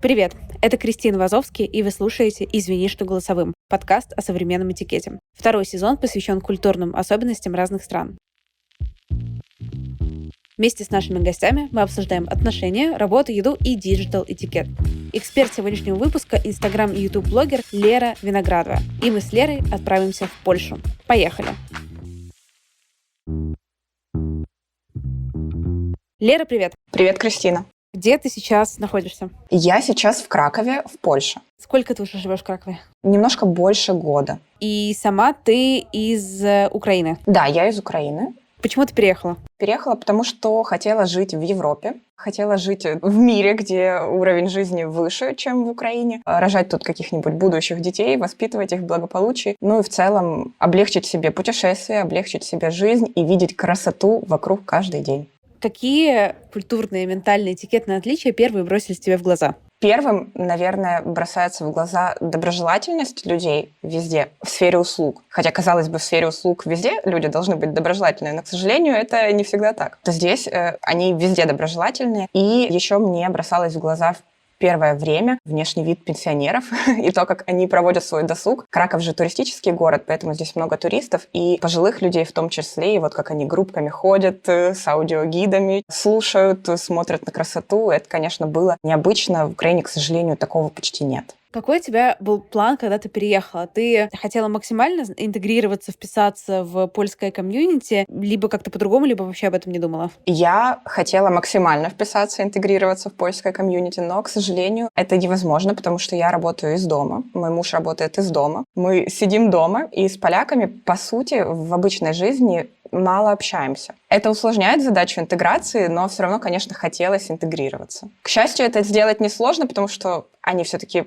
Привет, это Кристина Вазовский, и вы слушаете «Извини, что голосовым» — подкаст о современном этикете. Второй сезон посвящен культурным особенностям разных стран. Вместе с нашими гостями мы обсуждаем отношения, работу, еду и диджитал-этикет. Эксперт сегодняшнего выпуска — Инстаграм и Ютуб-блогер Лера Виноградова. И мы с Лерой отправимся в Польшу. Поехали! Лера, привет! Привет, Кристина. Где ты сейчас находишься? Я сейчас в Кракове, в Польше. Сколько ты уже живешь в Кракове? Немножко больше года. И сама ты из Украины? Да, я из Украины. Почему ты переехала? Переехала, потому что хотела жить в Европе, хотела жить в мире, где уровень жизни выше, чем в Украине, рожать тут каких-нибудь будущих детей, воспитывать их в благополучии, ну и в целом облегчить себе путешествия, облегчить себе жизнь и видеть красоту вокруг каждый день. Какие культурные, ментальные, этикетные отличия первые бросились тебе в глаза? Первым, наверное, бросается в глаза доброжелательность людей везде, в сфере услуг. Хотя, казалось бы, в сфере услуг везде люди должны быть доброжелательные, но, к сожалению, это не всегда так. То здесь они везде доброжелательные. И еще мне бросалось в глаза первое время внешний вид пенсионеров и то, как они проводят свой досуг. Краков же туристический город, поэтому здесь много туристов и пожилых людей в том числе. И вот как они группками ходят с аудиогидами, слушают, смотрят на красоту. Это, конечно, было необычно. В Украине, к сожалению, такого почти нет. Какой у тебя был план, когда ты переехала? Ты хотела максимально интегрироваться, вписаться в польское комьюнити, либо как-то по-другому, либо вообще об этом не думала? Я хотела максимально вписаться, интегрироваться в польское комьюнити, но, к сожалению, это невозможно, потому что я работаю из дома. Мой муж работает из дома. Мы сидим дома, и с поляками, по сути, в обычной жизни мало общаемся. Это усложняет задачу интеграции, но все равно, конечно, хотелось интегрироваться. К счастью, это сделать несложно, потому что они все-таки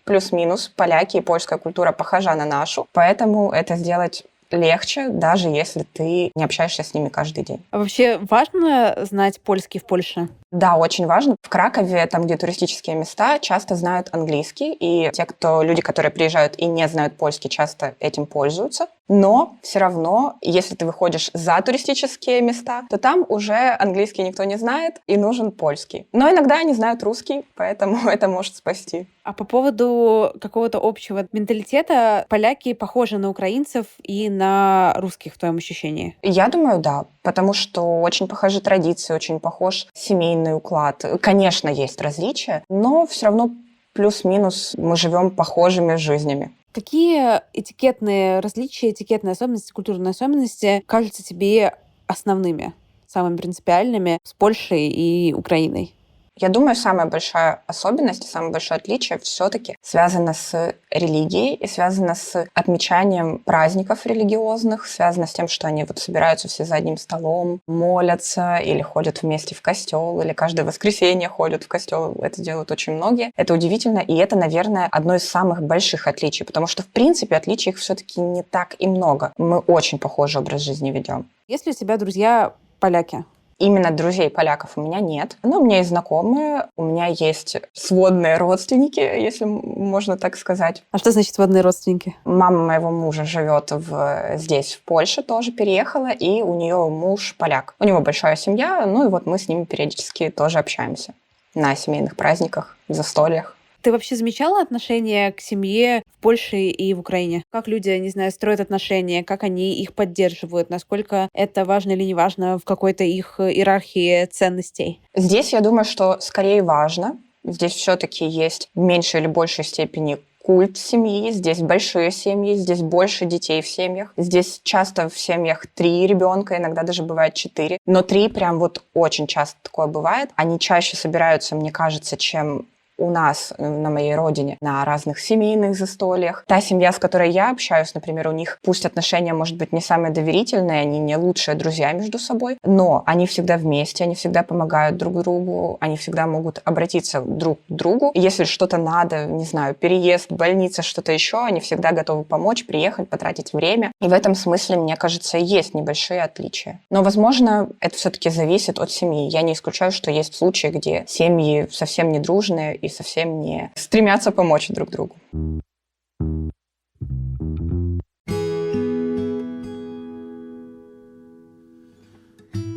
плюс-минус, поляки и польская культура похожа на нашу, поэтому это сделать легче, даже если ты не общаешься с ними каждый день. А вообще важно знать польский в Польше? Да, очень важно. В Кракове, там, где туристические места, часто знают английский, и люди, которые приезжают и не знают польский, часто этим пользуются. Но все равно, если ты выходишь за туристические места, то там уже английский никто не знает, и нужен польский. Но иногда они знают русский, поэтому это может спасти. А по поводу какого-то общего менталитета, поляки похожи на украинцев и на русских в твоем ощущении? Я думаю, да, потому что очень похожи традиции, очень похож семейный уклад. Конечно, есть различия, но все равно плюс-минус мы живем похожими жизнями. Какие этикетные различия, этикетные особенности, культурные особенности кажутся тебе основными, самыми принципиальными с Польшей и Украиной? Я думаю, самая большая особенность, самое большое отличие все-таки связано с религией и связано с отмечанием праздников религиозных, связано с тем, что они собираются все за одним столом, молятся или ходят вместе в костел, или каждое воскресенье ходят в костел. Это делают очень многие. Это удивительно, и это, наверное, одно из самых больших отличий, потому что, в принципе, отличий их все-таки не так и много. Мы очень похожий образ жизни ведем. Есть ли у тебя друзья поляки? Именно друзей поляков у меня нет. Но у меня есть знакомые, у меня есть сводные родственники, если можно так сказать. А что значит сводные родственники? Мама моего мужа живет здесь, в Польше, тоже переехала, и у нее муж поляк. У него большая семья, ну и мы с ними периодически тоже общаемся на семейных праздниках, застольях. Ты вообще замечала отношение к семье в Польше и в Украине? Как люди, не знаю, строят отношения, как они их поддерживают, насколько это важно или не важно в какой-то их иерархии ценностей? Здесь, я думаю, что скорее важно. Здесь все-таки есть в меньшей или большей степени культ семьи, здесь большие семьи, здесь больше детей в семьях. Здесь часто в семьях 3 ребенка, иногда даже бывает 4. Но 3 прям очень часто такое бывает. Они чаще собираются, мне кажется, чем у нас на моей родине на разных семейных застольях. Та семья, с которой я общаюсь, например, у них пусть отношения, может быть, не самые доверительные, они не лучшие друзья между собой, но они всегда вместе, они всегда помогают друг другу, они всегда могут обратиться друг к другу. И если что-то надо, не знаю, переезд, больница, что-то еще, они всегда готовы помочь, приехать, потратить время. И в этом смысле, мне кажется, есть небольшие отличия. Но, возможно, это все-таки зависит от семьи. Я не исключаю, что есть случаи, где семьи совсем не дружные и совсем не стремятся помочь друг другу.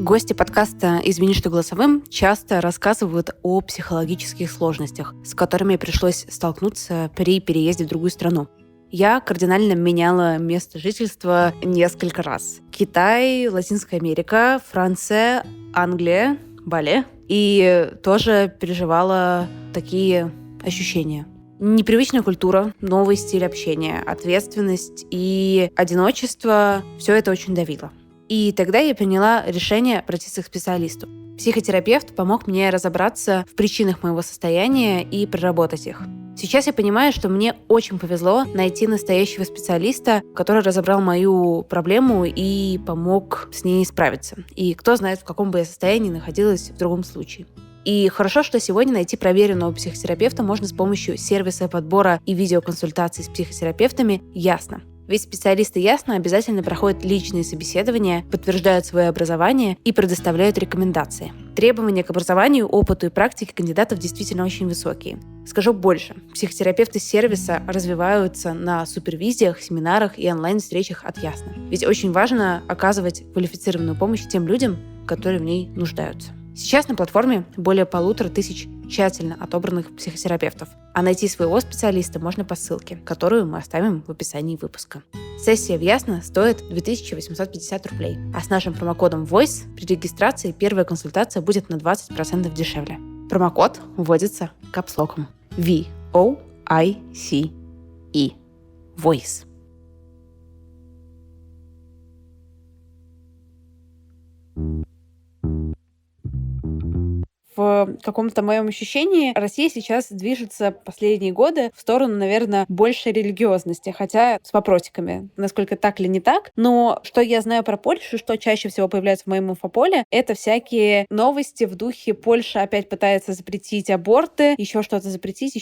Гости подкаста «Извини, что голосовым» часто рассказывают о психологических сложностях, с которыми пришлось столкнуться при переезде в другую страну. Я кардинально меняла место жительства несколько раз. Китай, Латинская Америка, Франция, Англия, Бали. И тоже переживала такие ощущения. Непривычная культура, новый стиль общения, ответственность и одиночество – все это очень давило. И тогда я приняла решение обратиться к специалисту. Психотерапевт помог мне разобраться в причинах моего состояния и проработать их. Сейчас я понимаю, что мне очень повезло найти настоящего специалиста, который разобрал мою проблему и помог с ней справиться. И кто знает, в каком бы я состоянии находилась в другом случае. И хорошо, что сегодня найти проверенного психотерапевта можно с помощью сервиса подбора и видеоконсультаций с психотерапевтами «Ясно». Ведь специалисты «Ясно» обязательно проходят личные собеседования, подтверждают свое образование и предоставляют рекомендации. Требования к образованию, опыту и практике кандидатов действительно очень высокие. Скажу больше. Психотерапевты сервиса развиваются на супервизиях, семинарах и онлайн-встречах от «Ясно». Ведь очень важно оказывать квалифицированную помощь тем людям, которые в ней нуждаются. Сейчас на платформе более 1500 тщательно отобранных психотерапевтов, а найти своего специалиста можно по ссылке, которую мы оставим в описании выпуска. Сессия в «Ясно» стоит 2850 рублей, а с нашим промокодом VOICE при регистрации первая консультация будет на 20% дешевле. Промокод вводится капслоком VOICE. VOICE. В каком-то моем ощущении Россия сейчас движется последние годы в сторону, наверное, большей религиозности, хотя с вопросиками, насколько так или не так. Но что я знаю про Польшу, что чаще всего появляется в моем инфополе, это всякие новости в духе «Польша опять пытается запретить аборты», еще что-то запретить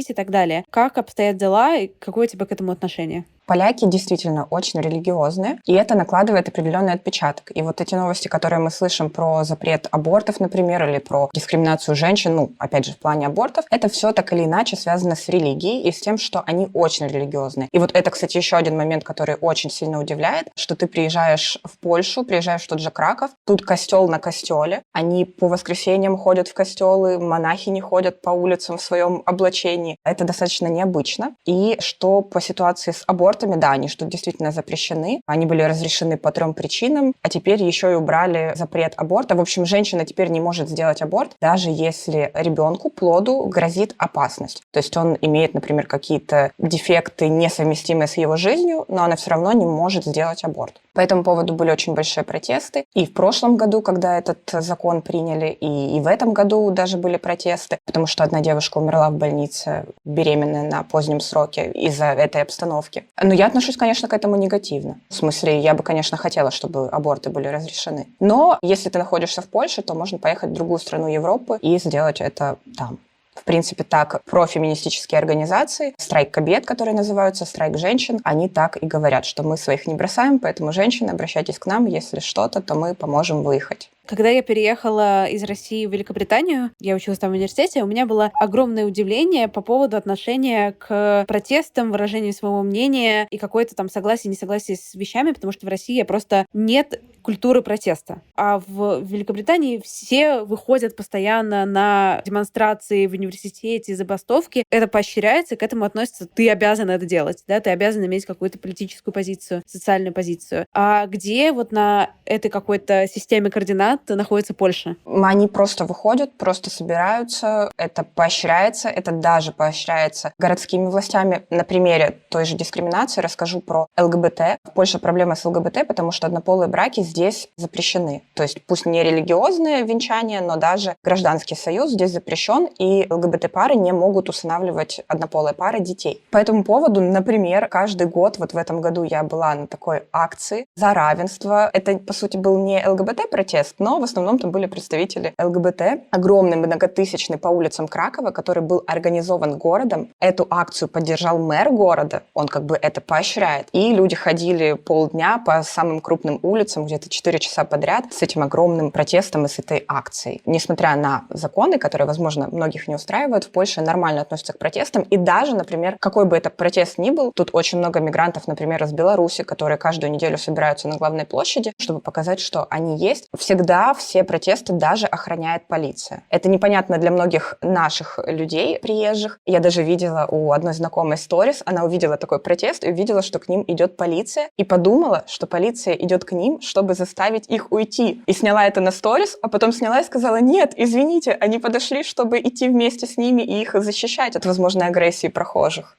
и так далее. Как обстоят дела и какое у тебя к этому отношение? Поляки действительно очень религиозные, и это накладывает определенный отпечаток. И вот эти новости, которые мы слышим про запрет абортов, например, или про дискриминацию женщин, опять же, в плане абортов, это все так или иначе связано с религией и с тем, что они очень религиозные. И вот это, кстати, еще один момент, который очень сильно удивляет, что ты приезжаешь в Польшу, приезжаешь в тот же Краков, тут костел на костеле, они по воскресеньям ходят в костелы, монахини ходят по улицам в своем облачении. Это достаточно необычно. И что по ситуации с абортом, да, они что действительно запрещены. Они были разрешены по 3 причинам, а теперь еще и убрали запрет аборта. В общем, женщина теперь не может сделать аборт, даже если ребенку, плоду, грозит опасность. То есть он имеет, например, какие-то дефекты, несовместимые с его жизнью, но она все равно не может сделать аборт. По этому поводу были очень большие протесты. И в прошлом году, когда этот закон приняли, и в этом году даже были протесты, потому что одна девушка умерла в больнице, беременная на позднем сроке из-за этой обстановки. Но я отношусь, конечно, к этому негативно. В смысле, я бы, конечно, хотела, чтобы аборты были разрешены. Но если ты находишься в Польше, то можно поехать в другую страну Европы и сделать это там. В принципе, так профеминистические организации, страйк Кобет, которые называются, страйк женщин, они так и говорят, что мы своих не бросаем, поэтому, женщины, обращайтесь к нам, если что-то, то мы поможем выехать. Когда я переехала из России в Великобританию, я училась там в университете, у меня было огромное удивление по поводу отношения к протестам, выражению своего мнения и какое-то там согласие, несогласие с вещами, потому что в России просто нет культуры протеста. А в Великобритании все выходят постоянно на демонстрации в университете, забастовки. Это поощряется, к этому относится. Ты обязан это делать, да, ты обязан иметь какую-то политическую позицию, социальную позицию. А где вот на этой какой-то системе координат находится Польша? Они просто выходят, просто собираются, это поощряется, это даже поощряется городскими властями. На примере той же дискриминации расскажу про ЛГБТ. В Польше проблема с ЛГБТ, потому что однополые браки здесь запрещены. То есть пусть не религиозные венчания, но даже гражданский союз здесь запрещен, и ЛГБТ-пары не могут усыновливать однополые пары детей. По этому поводу, например, каждый год, вот в этом году я была на такой акции за равенство. Это, по сути, был не ЛГБТ-протест, но но в основном там были представители ЛГБТ. Огромный многотысячный по улицам Кракова, который был организован городом. Эту акцию поддержал мэр города, он как бы это поощряет. И люди ходили полдня по самым крупным улицам, где-то 4 часа подряд, с этим огромным протестом и с этой акцией. Несмотря на законы, которые, возможно, многих не устраивают, в Польше нормально относятся к протестам. И даже, например, какой бы это протест ни был, тут очень много мигрантов, например, из Беларуси, которые каждую неделю собираются на главной площади, чтобы показать, что они есть. Всегда все протесты даже охраняет полиция. Это непонятно для многих наших людей, приезжих. Я даже видела у одной знакомой сторис, она увидела такой протест и увидела, что к ним идет полиция, и подумала, что полиция идет к ним, чтобы заставить их уйти. И сняла это на сторис, а потом сняла и сказала: нет, извините, они подошли, чтобы идти вместе с ними и их защищать от возможной агрессии прохожих.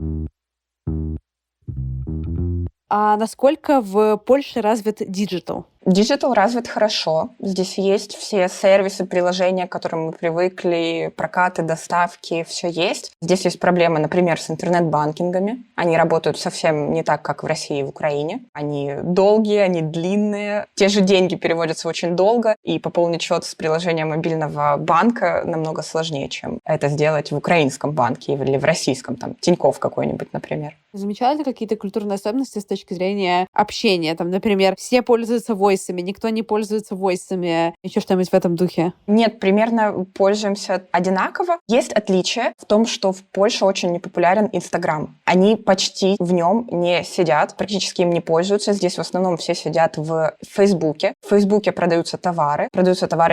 А насколько в Польше развит диджитал? Диджитал развит хорошо. Здесь есть все сервисы, приложения, к которым мы привыкли, прокаты, доставки, все есть. Здесь есть проблемы, например, с интернет-банкингами. Они работают совсем не так, как в России и в Украине. Они долгие, они длинные. Те же деньги переводятся очень долго, и пополнить счет с приложения мобильного банка намного сложнее, чем это сделать в украинском банке или в российском, там, Тинькофф какой-нибудь, например. Замечали ли какие-то культурные особенности с точки зрения общения? Там, например, все пользуются войсами, никто не пользуется войсами, еще что-нибудь в этом духе? Нет, примерно пользуемся одинаково. Есть отличие в том, что в Польше очень непопулярен Инстаграм. Они почти в нем не сидят, практически им не пользуются. Здесь в основном все сидят в Фейсбуке. В Фейсбуке продаются товары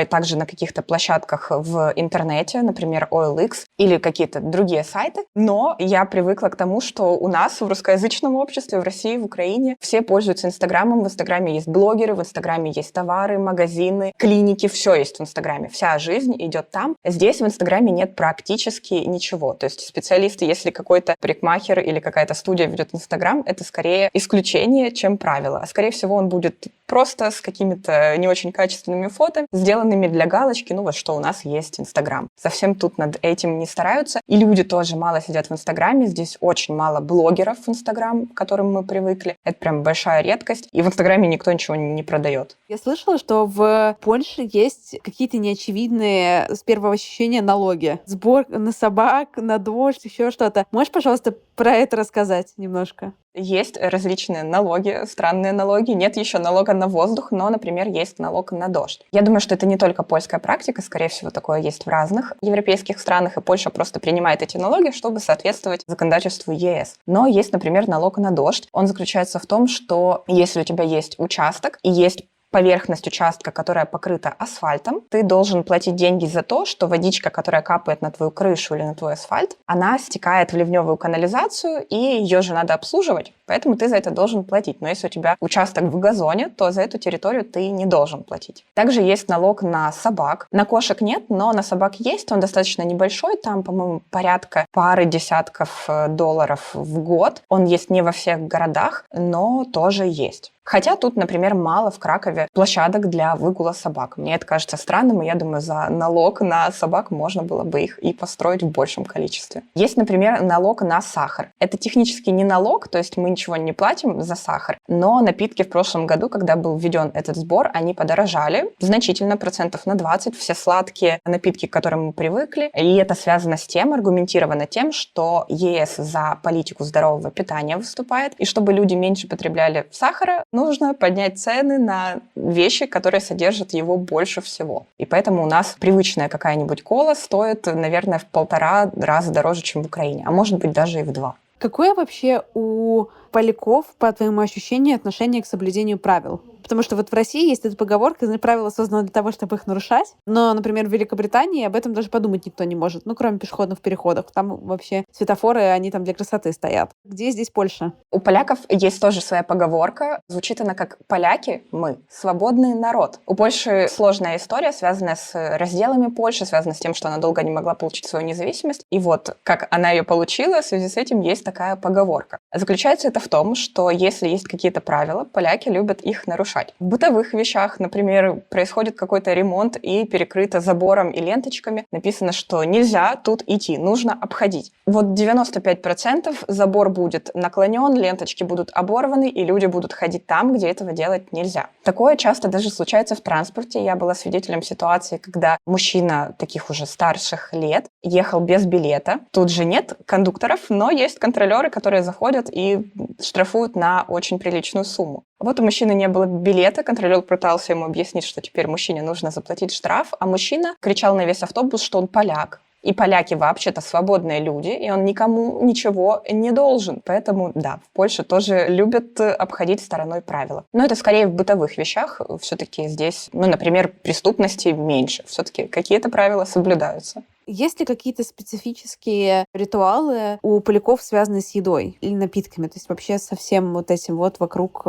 также на каких-то площадках в интернете, например, OLX или какие-то другие сайты. Но я привыкла к тому, что у нас в русскоязычном обществе, в России, в Украине все пользуются Инстаграмом. В Инстаграме есть блогеры, в Инстаграме есть товары, магазины, клиники, все есть в Инстаграме. Вся жизнь идет там. Здесь в Инстаграме нет практически ничего. То есть специалисты, если какой-то парикмахер или какая-то студия ведет Инстаграм, это скорее исключение, чем правило. А скорее всего он будет просто с какими-то не очень качественными фото, сделанными для галочки, ну вот что у нас есть Инстаграм. Совсем тут над этим не стараются. И люди тоже мало сидят в Инстаграме. Здесь очень мало блогеров в Инстаграм, к которым мы привыкли. Это прям большая редкость. И в Инстаграме никто ничего не продает. Я слышала, что в Польше есть какие-то неочевидные с первого ощущения налоги. Сбор на собак, на дождь, еще что-то. Можешь, пожалуйста, про это рассказать немножко? Есть различные налоги, странные налоги. Нет еще налога на воздух, но, например, есть налог на дождь. Я думаю, что это не только польская практика, скорее всего, такое есть в разных европейских странах, и Польша просто принимает эти налоги, чтобы соответствовать законодательству ЕС. Но есть, например, налог на дождь. Он заключается в том, что если у тебя есть участок и есть поверхность участка, которая покрыта асфальтом, ты должен платить деньги за то, что водичка, которая капает на твою крышу или на твой асфальт, она стекает в ливневую канализацию, и ее же надо обслуживать, поэтому ты за это должен платить. Но если у тебя участок в газоне, то за эту территорию ты не должен платить. Также есть налог на собак. На кошек нет, но на собак есть. Он достаточно небольшой, там, по-моему, порядка пары десятков долларов в год. Он есть не во всех городах, но тоже есть. Хотя тут, например, мало в Кракове площадок для выгула собак. Мне это кажется странным, и я думаю, за налог на собак можно было бы их и построить в большем количестве. Есть, например, налог на сахар. Это технически не налог, то есть мы ничего не платим за сахар, но напитки в прошлом году, когда был введен этот сбор, они подорожали значительно, процентов на 20. Все сладкие напитки, к которым мы привыкли, и это связано с тем, аргументировано тем, что ЕС за политику здорового питания выступает, и чтобы люди меньше потребляли сахара, нужно поднять цены на вещи, которые содержат его больше всего. И поэтому у нас привычная какая-нибудь кола стоит, наверное, в 1,5 раза дороже, чем в Украине, а может быть даже и в 2. Какое вообще у поляков, по твоему ощущению, отношение к соблюдению правил? Потому что вот в России есть эта поговорка: правила созданы для того, чтобы их нарушать. Но, например, в Великобритании об этом даже подумать никто не может. Ну, кроме пешеходных переходов. Там вообще светофоры, они там для красоты стоят. Где здесь Польша? У поляков есть тоже своя поговорка. Звучит она как: «Поляки, мы свободный народ». У Польши сложная история, связанная с разделами Польши, связанная с тем, что она долго не могла получить свою независимость. И вот, как она ее получила, в связи с этим есть такая поговорка. Заключается эта это в том, что если есть какие-то правила, поляки любят их нарушать. В бытовых вещах, например, происходит какой-то ремонт и перекрыто забором и ленточками, написано, что нельзя тут идти, нужно обходить. Вот 95% забор будет наклонен, ленточки будут оборваны, и люди будут ходить там, где этого делать нельзя. Такое часто даже случается в транспорте. Я была свидетелем ситуации, когда мужчина таких уже старших лет ехал без билета. Тут же нет кондукторов, но есть контролеры, которые заходят и штрафуют на очень приличную сумму. Вот у мужчины не было билета, контролер пытался ему объяснить, что теперь мужчине нужно заплатить штраф, а мужчина кричал на весь автобус, что он поляк. И поляки вообще-то свободные люди, и он никому ничего не должен. Поэтому, да, в Польше тоже любят обходить стороной правила. Но это скорее в бытовых вещах. Все-таки здесь, например, преступности меньше. Все-таки какие-то правила соблюдаются. Есть ли какие-то специфические ритуалы у поляков, связанные с едой или напитками? То есть вообще со всем вот этим вот вокруг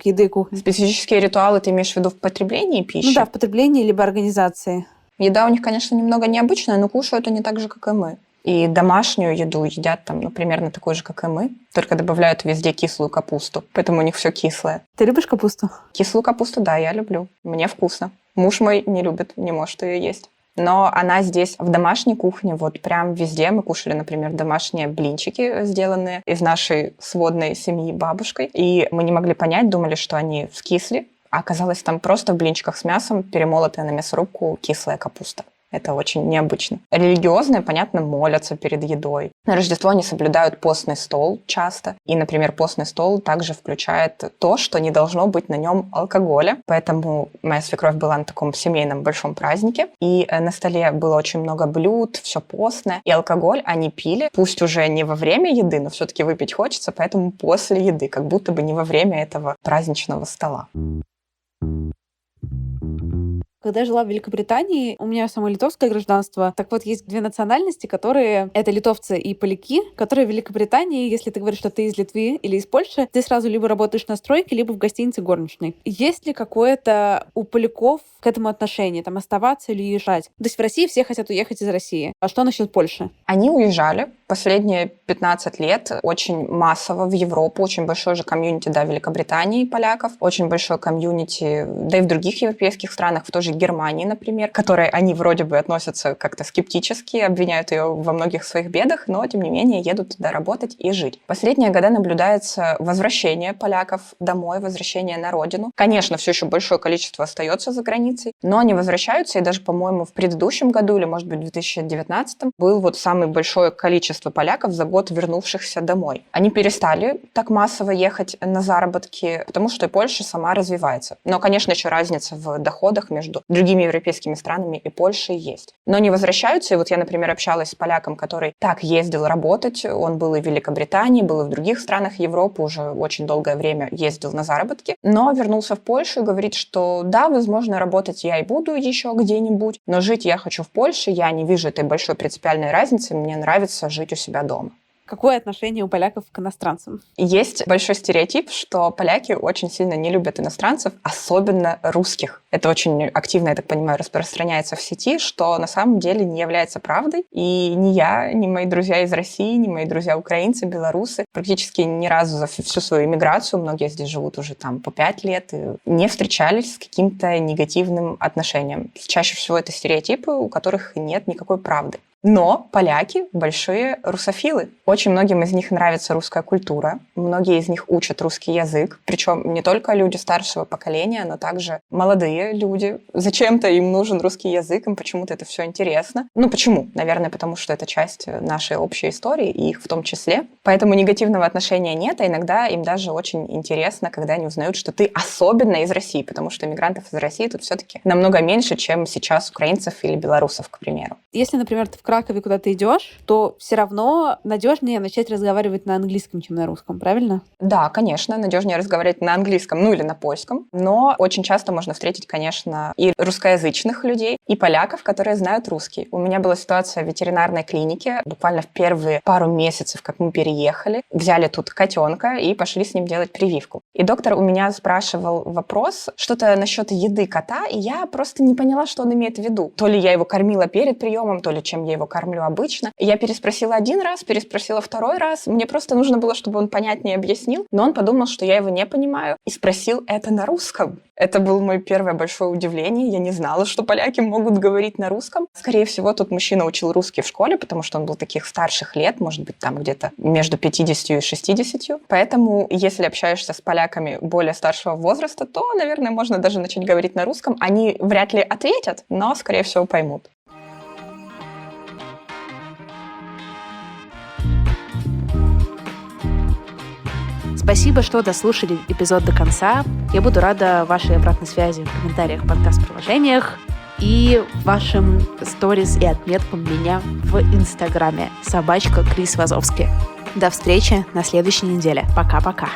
еды и кухни? Специфические ритуалы ты имеешь в виду в потреблении пищи? Ну да, в потреблении либо организации. Еда у них, конечно, немного необычная, но кушают они так же, как и мы. И домашнюю еду едят там, примерно такой же, как и мы, только добавляют везде кислую капусту, поэтому у них все кислое. Ты любишь капусту? Кислую капусту, да, я люблю. Мне вкусно. Муж мой не любит, не может ее есть. Но она здесь в домашней кухне, вот прям везде. Мы кушали, например, домашние блинчики, сделанные из нашей сводной семьи бабушкой. И мы не могли понять, думали, что они скисли. А оказалось, там просто в блинчиках с мясом перемолотая на мясорубку кислая капуста. Это очень необычно. Религиозные, понятно, молятся перед едой. На Рождество они соблюдают постный стол часто. И, например, постный стол также включает то, что не должно быть на нем алкоголя. Поэтому моя свекровь была на таком семейном большом празднике. И на столе было очень много блюд, все постное. И алкоголь они пили, пусть уже не во время еды, но все-таки выпить хочется, поэтому после еды, как будто бы не во время этого праздничного стола. Когда я жила в Великобритании, у меня само литовское гражданство. Так вот, есть две национальности, которые... Это литовцы и поляки, которые в Великобритании, если ты говоришь, что ты из Литвы или из Польши, ты сразу либо работаешь на стройке, либо в гостинице горничной. Есть ли какое-то у поляков к этому отношение? Там оставаться или уезжать? То есть в России все хотят уехать из России. А что насчет Польши? Они уезжали последние 15 лет очень массово в Европу. Очень большое же комьюнити, да, в Великобритании поляков. Очень большое комьюнити, да и в других европейских странах, в той же Германии, например, к которой они вроде бы относятся как-то скептически, обвиняют ее во многих своих бедах, но, тем не менее, едут туда работать и жить. Последние годы наблюдается возвращение поляков домой, возвращение на родину. Конечно, все еще большое количество остается за границей, но они возвращаются, и даже, по-моему, в предыдущем году, или, может быть, в 2019, был вот самое большое количество поляков за год вернувшихся домой. Они перестали так массово ехать на заработки, потому что и Польша сама развивается. Но, конечно, еще разница в доходах между другими европейскими странами и Польшей есть. Но они возвращаются, и вот я, например, общалась с поляком, который так ездил работать, он был и в Великобритании, был и в других странах Европы, уже очень долгое время ездил на заработки, но вернулся в Польшу и говорит, что да, возможно, работать я и буду еще где-нибудь, но жить я хочу в Польше, я не вижу этой большой принципиальной разницы, мне нравится жить у себя дома. Какое отношение у поляков к иностранцам? Есть большой стереотип, что поляки очень сильно не любят иностранцев, особенно русских. Это очень активно, я так понимаю, распространяется в сети, что на самом деле не является правдой. И ни я, ни мои друзья из России, ни мои друзья украинцы, белорусы практически ни разу за всю свою иммиграцию, многие здесь живут уже там по 5 лет, и не встречались с каким-то негативным отношением. Чаще всего это стереотипы, у которых нет никакой правды. Но поляки большие русофилы. Очень многим из них нравится русская культура. Многие из них учат русский язык. Причем не только люди старшего поколения, но также молодые люди. Зачем-то им нужен русский язык, им почему-то это все интересно. Почему? Наверное, потому что это часть нашей общей истории, и их в том числе. Поэтому негативного отношения нет, а иногда им даже очень интересно, когда они узнают, что ты особенно из России, потому что иммигрантов из России тут все-таки намного меньше, чем сейчас украинцев или белорусов, к примеру. Если, например, ты в Кракове куда ты идешь, то все равно надежнее начать разговаривать на английском, чем на русском, правильно? Да, конечно, надежнее разговаривать на английском, или на польском. Но очень часто можно встретить, конечно, и русскоязычных людей, и поляков, которые знают русский. У меня была ситуация в ветеринарной клинике. Буквально в первые пару месяцев, как мы переехали, взяли тут котенка и пошли с ним делать прививку. И доктор у меня спрашивал вопрос, что-то насчет еды кота, и я просто не поняла, что он имеет в виду. То ли я его кормила перед приемом, то ли чем я его его кормлю обычно. Я переспросила один раз, переспросила второй раз. Мне просто нужно было, чтобы он понятнее объяснил. Но он подумал, что я его не понимаю, и спросил это на русском. Это было мое первое большое удивление. Я не знала, что поляки могут говорить на русском. Скорее всего, тот мужчина учил русский в школе, потому что он был таких старших лет, может быть, там где-то между 50 и 60. Поэтому, если общаешься с поляками более старшего возраста, то, наверное, можно даже начать говорить на русском. Они вряд ли ответят, но, скорее всего, поймут. Спасибо, что дослушали эпизод до конца. Я буду рада вашей обратной связи в комментариях в подкаст-приложениях и вашим сторис и отметкам меня в Инстаграме @Крис Вазовский. До встречи на следующей неделе. Пока-пока.